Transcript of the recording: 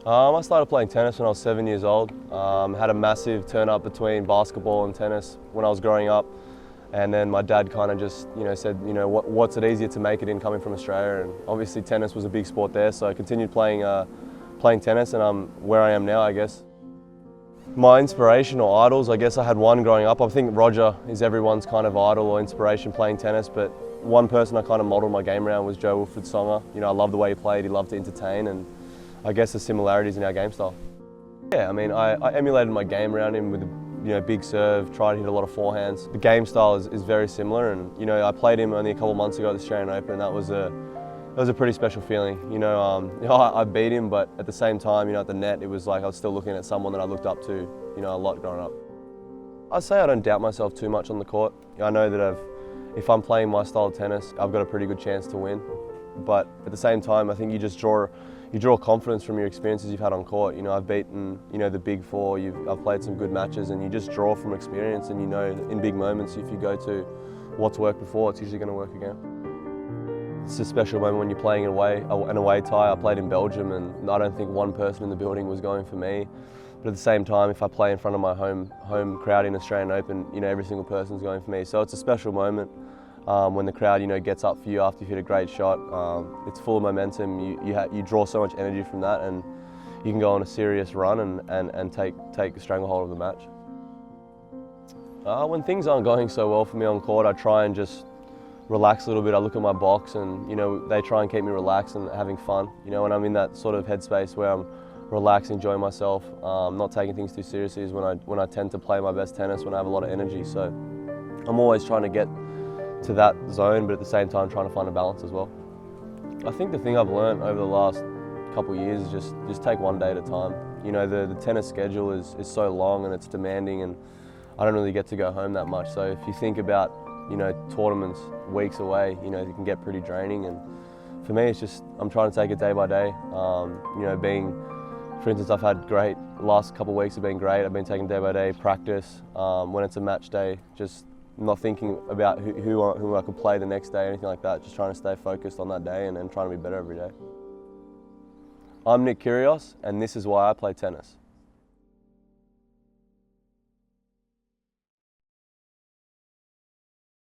I started playing tennis when I was 7 years old. Had a massive turn up between basketball and tennis when I was growing up. And then my dad kind of just, said, what's it easier to make it in coming from Australia? And obviously tennis was a big sport there, so I continued playing tennis, and I'm where I am now, I guess. My inspiration or idols, I guess I had one growing up. I think Roger is everyone's kind of idol or inspiration playing tennis, but one person I kind of modelled my game around was Jo-Wilfried Tsonga. I loved the way he played, he loved to entertain, and I guess the similarities in our game style. Yeah, I emulated my game around him with a big serve, tried to hit a lot of forehands. The game style is very similar, and I played him only a couple of months ago at the Australian Open, and that was a pretty special feeling. I beat him, but at the same time, at the net, it was like I was still looking at someone that I looked up to, a lot growing up. I'd say I don't doubt myself too much on the court. I know that if I'm playing my style of tennis, I've got a pretty good chance to win. But at the same time, I think you just draw confidence from your experiences you've had on court. I've beaten, the big four, I've played some good matches, and you just draw from experience, and in big moments, if you go to what's worked before, it's usually going to work again. It's a special moment when you're playing an away tie. I played in Belgium, and I don't think one person in the building was going for me. But at the same time, if I play in front of my home crowd in Australian Open, every single person's going for me. So it's a special moment when the crowd, gets up for you after you've hit a great shot. It's full of momentum. You draw so much energy from that, and you can go on a serious run and take a stranglehold of the match. When things aren't going so well for me on court, I try and just relax a little bit. I look at my box, and they try and keep me relaxed and having fun. When I'm in that sort of headspace where I'm relaxed, enjoying myself, not taking things too seriously, is when I tend to play my best tennis, when I have a lot of energy. So I'm always trying to get to that zone, but at the same time trying to find a balance as well. I think the thing I've learned over the last couple of years is just take one day at a time. The tennis schedule is so long and it's demanding, and I don't really get to go home that much. So if you think about tournaments weeks away, it can get pretty draining. And for me, it's just I'm trying to take it day by day. For instance, I've had the last couple of weeks have been great. I've been taking day by day practice. When it's a match day, just not thinking about who I could play the next day, anything like that. Just trying to stay focused on that day and trying to be better every day. I'm Nick Kyrgios, and this is why I play tennis.